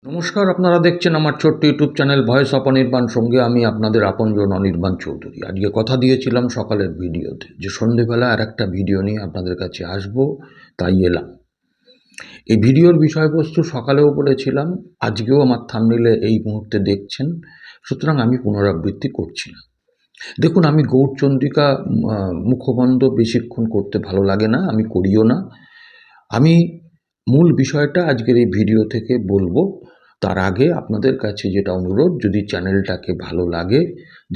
নমস্কার, আপনারা দেখছেন আমার ছোট্ট YouTube channel voice of Anirban. সঙ্গে আমি আপনাদের আপনজন অনির্বাণ চৌধুরী। আজকে কথা দিয়েছিলাম সকালের ভিডিওতে যে সন্ধেবেলা আর একটা ভিডিও নিয়ে আপনাদের কাছে আসব, তাই এলাম। এই ভিডিওর বিষয়বস্তু সকালেও বলেছিলাম, আজকেও আমার থাম্বনেইলে এই মুহূর্তে দেখছেন, সুতরাং আমি পুনরাবৃত্তি করছি না। দেখুন, আমি গৌরচন্দ্রিকা মুখবন্ধ বেশিক্ষণ করতে ভালো লাগে না, আমি করিও না। আমি মূল বিষয়টা আজকের এই ভিডিও থেকে বলবো। তার আগে আপনাদের কাছে যেটা অনুরোধ, যদি চ্যানেলটাকে ভালো লাগে,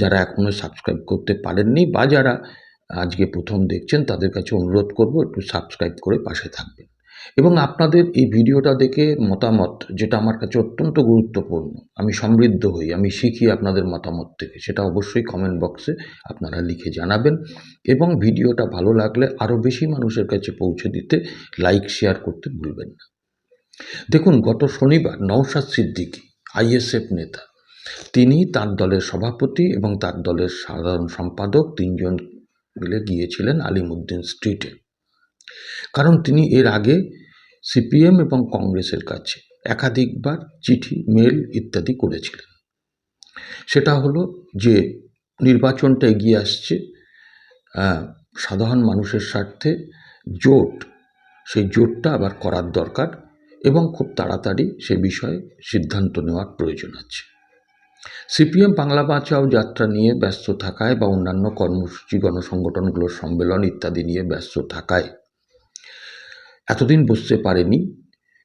যারা এখনও সাবস্ক্রাইব করতে পারেননি বা যারা আজকে প্রথম দেখছেন, তাদের কাছে অনুরোধ করব একটু সাবস্ক্রাইব করে পাশে থাকবেন। এবং আপনাদের এই ভিডিওটা দেখে মতামত, যেটা আমার কাছে অত্যন্ত গুরুত্বপূর্ণ, আমি সমৃদ্ধ হই, আমি শিখি আপনাদের মতামত থেকে, সেটা অবশ্যই কমেন্ট বক্সে আপনারা লিখে জানাবেন। এবং ভিডিওটা ভালো লাগলে আরও বেশি মানুষের কাছে পৌঁছে দিতে লাইক শেয়ার করতে ভুলবেন না। দেখুন, গত শনিবার নওশাদ সিদ্দিকী, আইএসএফ নেতা, তিনি তার দলের সভাপতি এবং তার দলের সাধারণ সম্পাদক তিনজন মিলে গিয়েছিলেন আলিমুদ্দিন স্ট্রিটে। কারণ তিনি এর আগে সিপিএম এবং কংগ্রেসের কাছে একাধিকবার চিঠি, মেল ইত্যাদি করেছিলেন। সেটা হলো যে নির্বাচনটা এগিয়ে আসছে, সাধারণ মানুষের স্বার্থে জোট, সেই জোটটা আবার করার দরকার এবং খুব তাড়াতাড়ি সে বিষয়ে সিদ্ধান্ত নেওয়ার প্রয়োজন আছে। সিপিএম বাংলা বাঁচাও যাত্রা নিয়ে ব্যস্ত থাকায় বা অন্যান্য কর্মসূচি, গণসংগঠনগুলোর সম্মেলন ইত্যাদি নিয়ে ব্যস্ত থাকায় এতদিন বসতে পারেনি।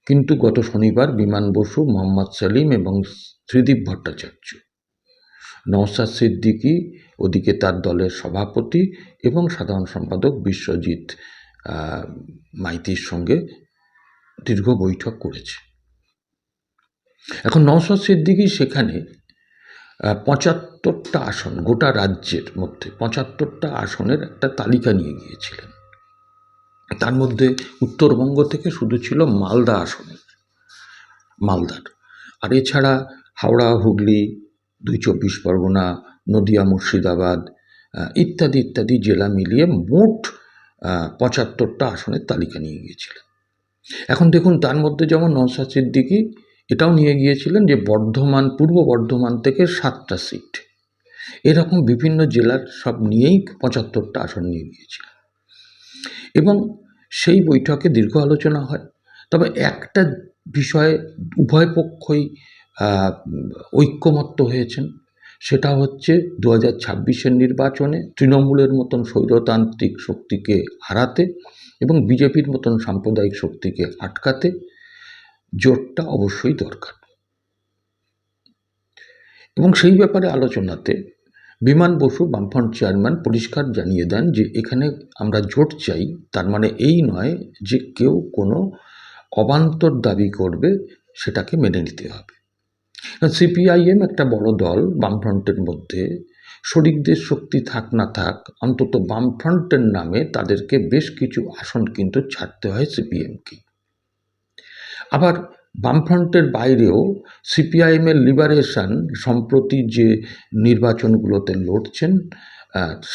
কিন্তু গত শনিবার বিমান বসু, মোহাম্মদ সেলিম এবং ত্রিদীপ ভট্টাচার্য, নওশাদ সিদ্দিকী ওদিকে তার দলের সভাপতি এবং সাধারণ সম্পাদক বিশ্বজিৎ মাইতির সঙ্গে দীর্ঘ বৈঠক করেছে। এখন নওশাদ সিদ্দিকী সেখানে ৭৫টা আসন, গোটা রাজ্যের মধ্যে ৭৫টা আসনের একটা তালিকা নিয়ে গিয়েছিলেন। তার মধ্যে উত্তরবঙ্গ থেকে শুধু ছিল মালদা আসনের, মালদার, আর এছাড়া হাওড়া, হুগলি, ২ পরগনা, নদিয়া, মুর্শিদাবাদ ইত্যাদি ইত্যাদি জেলা মিলিয়ে মোট ৭৫টা আসনের তালিকা নিয়ে গিয়েছিলেন। এখন দেখুন, তার মধ্যে যেমন নওশাদ সিদ্দিকী এটাও নিয়ে গিয়েছিলেন যে বর্ধমান, পূর্ব বর্ধমান থেকে 7টা সিট, এরকম বিভিন্ন জেলার সব নিয়েই ৭৫টা আসন নিয়ে গিয়েছিলেন। এবং সেই বৈঠকে দীর্ঘ আলোচনা হয়। তবে একটা বিষয়ে উভয় পক্ষই ঐক্যমত্য হয়েছেন, সেটা হচ্ছে 2026-এর নির্বাচনে তৃণমূলের মতন স্বৈরতান্ত্রিক শক্তিকে হারাতে এবং বিজেপির মতন সাম্প্রদায়িক শক্তিকে আটকাতে জোটটা অবশ্যই দরকার। এবং সেই ব্যাপারে আলোচনাতে বিমান বসু, বামফ্রন্ট চেয়ারম্যান, পরিষ্কার জানিয়ে দেন যে এখানে আমরা জোট চাই, তার মানে এই নয় যে কেউ কোনো অবান্তর দাবি করবে সেটাকে মেনে নিতে হবে। সিপিআইএম একটা বড় দল, বামফ্রন্টের মধ্যে শরিকদের শক্তি থাক না থাক, অন্তত বামফ্রন্টের নামে তাদেরকে বেশ কিছু আসন কিন্তু ছাড়তে হয় সিপিএমকে। আবার বামফ্রন্টের বাইরেও সিপিআইএমের লিবারেশন সম্প্রতি যে নির্বাচনগুলোতে লড়ছেন,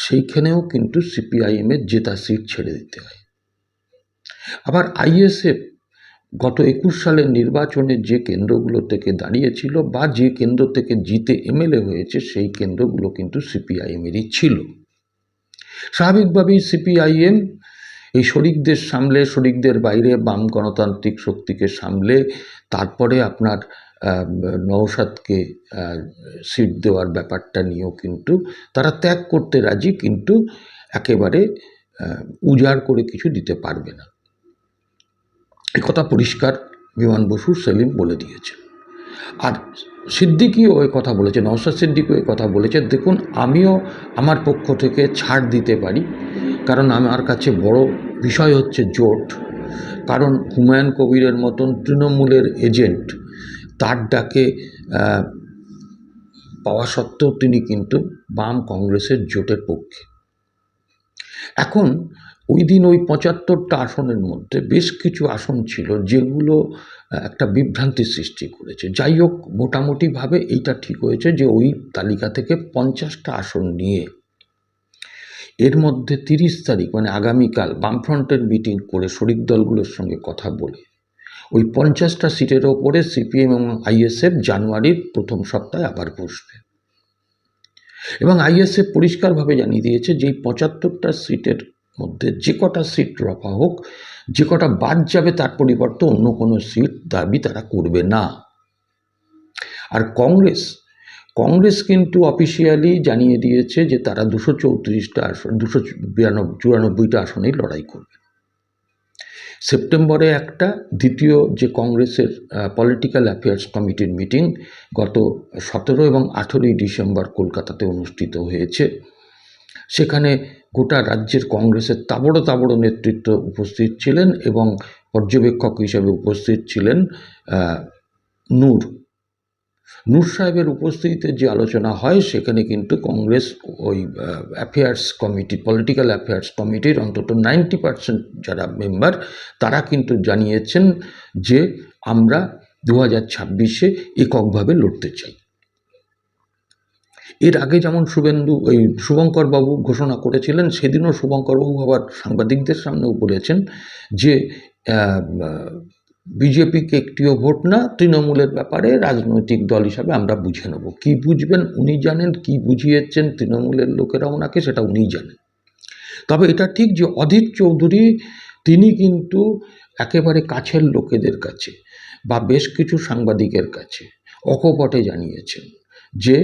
সেইখানেও কিন্তু সিপিআইএমের জেতা সিট ছেড়ে দিতে হয়। আবার আইএসএফ গত ২১ সালের নির্বাচনে যে কেন্দ্রগুলো থেকে দাঁড়িয়েছিল বা যে কেন্দ্র থেকে জিতে এমএলএ হয়েছে, সেই কেন্দ্রগুলো কিন্তু সিপিআইএমেরই ছিল। স্বাভাবিকভাবেই সিপিআইএম এই শরিকদের সামলে, শরিকদের বাইরে বাম গণতান্ত্রিক শক্তিকে সামলে, তারপরে আপনার নওশাদকে সিট দেওয়ার ব্যাপারটা নিয়েও কিন্তু তারা ত্যাগ করতে রাজি, কিন্তু একেবারে উজাড় করে কিছু দিতে পারবে না। একথা পরিষ্কার বিমান বসু, সেলিম বলে দিয়েছে। আর সিদ্দিকিও ওই কথা বলেছে, নওশাদ সিদ্দিকিও ওই কথা বলেছে, দেখুন আমিও আমার পক্ষ থেকে ছাড় দিতে পারি, কারণ আমার কাছে বড় বিষয় হচ্ছে জোট। কারণ হুমায়ুন কবিরের মতন তৃণমূলের এজেন্ট, তার ডাকে পাওয়া সত্ত্বেও তিনি কিন্তু বাম কংগ্রেসের জোটের পক্ষে। এখন ওই দিন ওই ৭৫টা আসনের মধ্যে বেশ কিছু আসন ছিল যেগুলো একটা বিভ্রান্তির সৃষ্টি করেছে। যাই হোক, মোটামুটিভাবে এইটা ঠিক হয়েছে যে ওই তালিকা থেকে ৫০টা আসন নিয়ে এর মধ্যে ৩০ তারিখ মানে আগামীকাল বামফ্রন্টের মিটিং করে শরিক দলগুলোর সঙ্গে কথা বলে ওই 50টা সিটের ওপরে সিপিএম এবং আইএসএফ জানুয়ারির প্রথম সপ্তাহে আবার বসবে। এবং আইএসএফ পরিষ্কারভাবে জানিয়ে দিয়েছে যে এই 75টা সিটের মধ্যে যে কটা সিট রফা হোক, যে কটা বাদ যাবে তার পরিবর্তে অন্য কোনো সিট দাবি তারা করবে না। আর কংগ্রেস কিন্তু অফিসিয়ালি জানিয়ে দিয়েছে যে তারা 234টা আসন 294টা আসনেই লড়াই করবে। সেপ্টেম্বরে একটা দ্বিতীয় যে কংগ্রেসের পলিটিক্যাল অ্যাফেয়ার্স কমিটির মিটিং গত 17 এবং 18ই ডিসেম্বর কলকাতাতে অনুষ্ঠিত হয়েছে। সেখানে গোটা রাজ্যের কংগ্রেসের তাবড় নেতৃত্ব উপস্থিত ছিলেন এবং পর্যবেক্ষক হিসেবে উপস্থিত ছিলেন নূর সাহেবের উপস্থিতিতে যে আলোচনা হয় সেখানে কিন্তু কংগ্রেস ওই পলিটিক্যাল অ্যাফেয়ার্স কমিটির অন্তত 90% যারা মেম্বার তারা কিন্তু জানিয়েছেন যে আমরা 2026-এ এককভাবে লড়তে চাই। এর আগে যেমন শুভঙ্করবাবু ঘোষণা করেছিলেন, সেদিনও শুভঙ্করবাবু আবার সাংবাদিকদের সামনেও বলেছেন যে বিজেপিকে একটিও ভোট না, তৃণমূলের ব্যাপারে রাজনৈতিক দল হিসাবে আমরা বুঝে নেব। কী বুঝবেন উনি জানেন, কী বুঝিয়েছেন তৃণমূলের লোকেরা ওনাকে সেটা উনিই জানেন। তবে এটা ঠিক যে অধীর চৌধুরী তিনি কিন্তু একেবারে কাছের লোকেদের কাছে বা বেশ কিছু সাংবাদিকের কাছে অকপটে জানিয়েছেন যে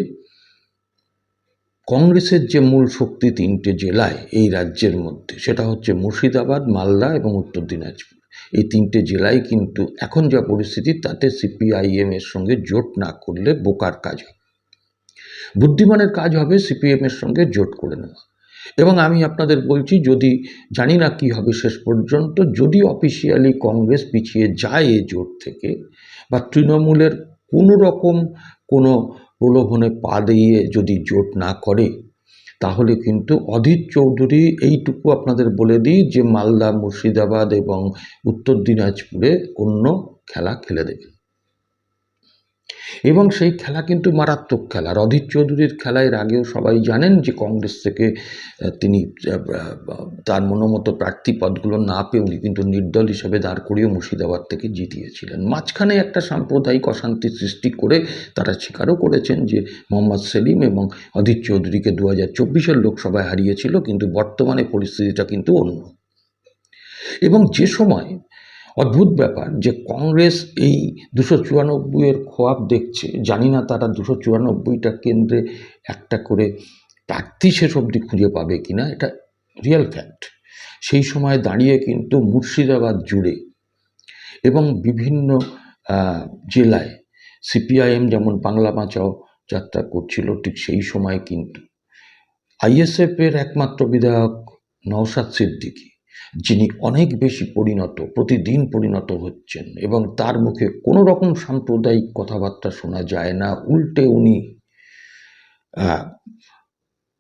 কংগ্রেসের যে মূল শক্তি 3টে জেলায় এই রাজ্যের মধ্যে, সেটা হচ্ছে মুর্শিদাবাদ, মালদা এবং উত্তর দিনাজপুর। এই 3টে জেলায় কিন্তু এখন যা পরিস্থিতি তাতে সিপিআইএম এর সঙ্গে জোট না করলে বোকার কাজ হবে। বুদ্ধিমানের কাজ হবে সিপিএমের সঙ্গে জোট করে নেওয়া। এবং আমি আপনাদের বলছি, যদি জানি না কি হবে শেষ পর্যন্ত, যদি অফিসিয়ালি কংগ্রেস পিছিয়ে যায় এই জোট থেকে বা তৃণমূলের কোনো রকম কোনো প্রলোভনে পা দিয়ে যদি জোট না করে, তাহলে কিন্তু অধীর চৌধুরী এইটুকু আপনাদের বলে দিই যে মালদা, মুর্শিদাবাদ এবং উত্তর দিনাজপুরে অন্য খেলা খেলে দেবেন। এবং সেই খেলা কিন্তু মারাত্মক খেলা। অধীর চৌধুরীর খেলা এর আগেও সবাই জানেন যে কংগ্রেস থেকে তিনি তার মনোমতো প্রার্থী পদগুলো না পেয়ে উনি কিন্তু নির্দল হিসেবে দাঁড় করিয়ে মুর্শিদাবাদ থেকে জিতিয়েছিলেন। মাঝখানে একটা সাম্প্রদায়িক অশান্তি সৃষ্টি করে তারা স্বীকারও করেছেন যে মোহাম্মদ সেলিম এবং অধীর চৌধুরীকে 2024-এর লোকসভায় হারিয়েছিল, কিন্তু বর্তমানে পরিস্থিতিটা কিন্তু অন্য। এবং যে সময় অদ্ভুত ব্যাপার যে কংগ্রেস এই 294-এর খোয়াব দেখছে, জানি না তারা 294টা কেন্দ্রে একটা করে প্রার্থী শেষ অবধি খুঁজে পাবে কিনা, এটা রিয়েল ফ্যাক্ট। সেই সময় দাঁড়িয়ে কিন্তু মুর্শিদাবাদ জুড়ে এবং বিভিন্ন জেলায় সিপিআইএম যেমন বাংলা বাঁচাও যাত্রা করছিল, ঠিক সেই সময় কিন্তু আইএসএফের একমাত্র বিধায়ক নওশাদ সিদ্দিকী, যিনি অনেক বেশি প্রতিদিন পরিণত হচ্ছেন এবং তার মুখে কোনো রকম সাম্প্রদায়িক কথাবার্তা শোনা যায় না, উল্টে উনি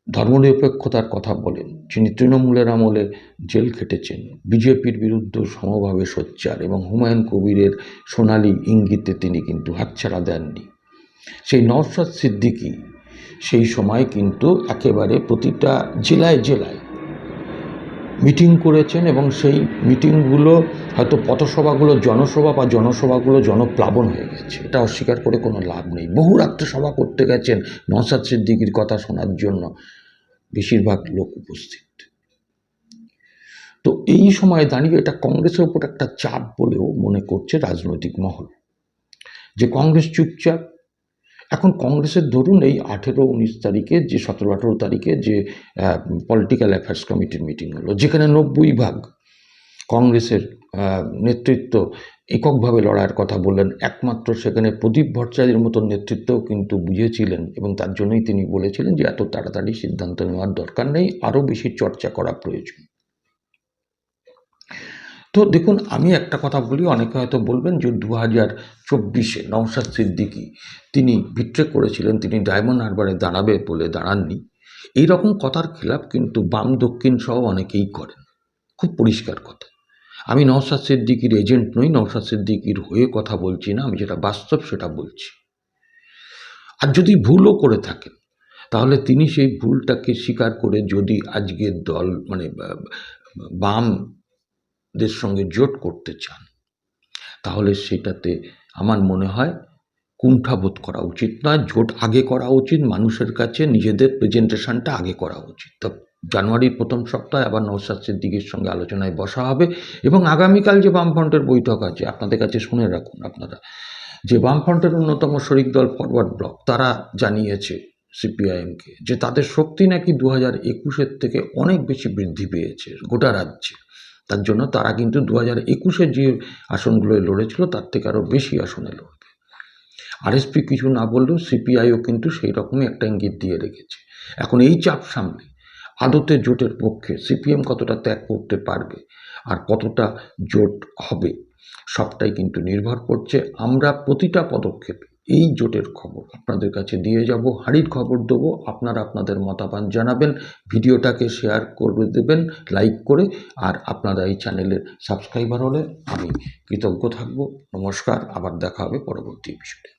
ধর্মনিরপেক্ষতার কথা বলেন, যিনি তৃণমূলের আমলে জেল খেটেছেন, বিজেপির বিরুদ্ধে সমভাবে সোচ্চার এবং হুমায়ুন কবিরের সোনালি ইঙ্গিতে তিনি কিন্তু হাতছাড়া দেননি। সেই নওশাদ সিদ্দিকী সেই সময় কিন্তু একেবারে প্রতিটা জেলায় মিটিং করেছেন এবং সেই মিটিংগুলো হয়তো পথসভাগুলো জনসভা বা জনসভাগুলো জনপ্লাবন হয়ে গেছে, এটা অস্বীকার করে কোনো লাভ নেই। বহু রাত্রে সভা করতে গেছেন নওশাদ সিদ্দিকীর কথা শোনার জন্য বেশিরভাগ লোক উপস্থিত। তো এই সময় দাঁড়িয়ে এটা কংগ্রেসের উপর একটা চাপ বলেও মনে করছে রাজনৈতিক মহল, যে কংগ্রেস চুপচাপ। এখন কংগ্রেসের ধরুন এই 18-19 তারিখে যে 17-18 তারিখে যে পলিটিক্যাল অ্যাফেয়ার্স কমিটির মিটিং হলো, যেখানে 90% কংগ্রেসের নেতৃত্ব এককভাবে লড়াইয়ের কথা বললেন। একমাত্র সেখানে প্রদীপ ভট্টাচার্যের মতন নেতৃত্বও কিন্তু বুঝেছিলেন এবং তার জন্যই তিনি বলেছিলেন যে এত তাড়াতাড়ি সিদ্ধান্ত নেওয়ার দরকার নেই, আরও বেশি চর্চা করা প্রয়োজন। তো দেখুন, আমি একটা কথা বলি, অনেকে হয়তো বলবেন যে 2024-এ নওশাদ সিদ্দিকী তিনি বিট্রে করেছিলেন, তিনি ডায়মন্ড হারবারে দাঁড়াবে বলে দাঁড়াননি। এইরকম কথার খেলাপ কিন্তু বাম দক্ষিণ সহ অনেকেই করেন, খুব পরিষ্কার কথা। আমি নওশাদ সিদ্দিকীর এজেন্ট নই, নওশাদ সিদ্দিকীর হয়ে কথা বলছি না, আমি যেটা বাস্তব সেটা বলছি। আর যদি ভুলও করে থাকেন তাহলে তিনি সেই ভুলটাকে স্বীকার করে যদি আজকের দল বামদের সঙ্গে জোট করতে চান, তাহলে সেটাতে আমার মনে হয় কুণ্ঠাবোধ করা উচিত নয়। জোট আগে করা উচিত, মানুষের কাছে নিজেদের প্রেজেন্টেশনটা আগে করা উচিত। তো জানুয়ারির প্রথম সপ্তাহে আবার নওশাদ সিদ্দিকীর সঙ্গে আলোচনায় বসা হবে এবং আগামীকাল যে বামফ্রন্টের বৈঠক আছে আপনাদের কাছে শুনে রাখুন আপনারা, যে বামফ্রন্টের অন্যতম শরিক দল ফরওয়ার্ড ব্লক তারা জানিয়েছে সিপিআইএমকে যে তাদের শক্তি নাকি 2021-এর থেকে অনেক বেশি বৃদ্ধি পেয়েছে গোটা রাজ্যে। তার জন্য তারা কিন্তু 2021-এ যে আসনগুলোয় লড়েছিল তার থেকে আরও বেশি আসনে লড়বে। আরএসপি কিছু না বললেও সিপিআইও কিন্তু সেই রকমই একটা ইঙ্গিত দিয়ে রেখেছে। এখন এই চাপ সামলে আদতে জোটের পক্ষে সিপিএম কতটা ত্যাগ করতে পারবে আর কতটা জোট হবে সবটাই কিন্তু নির্ভর করছে। আমরা প্রতিটা পদক্ষেপে এই জোটের খবর আপনাদের কাছে দিয়ে যাব, হাঁড়ির খবর দেবো। আপনারা আপনাদের মতামত জানাবেন, ভিডিওটাকে শেয়ার করে দেবেন লাইক করে, আর আপনারা এই চ্যানেলের সাবস্ক্রাইবার হলে আমি কৃতজ্ঞ থাকব। নমস্কার, আবার দেখা হবে পরবর্তী এপিসোডে।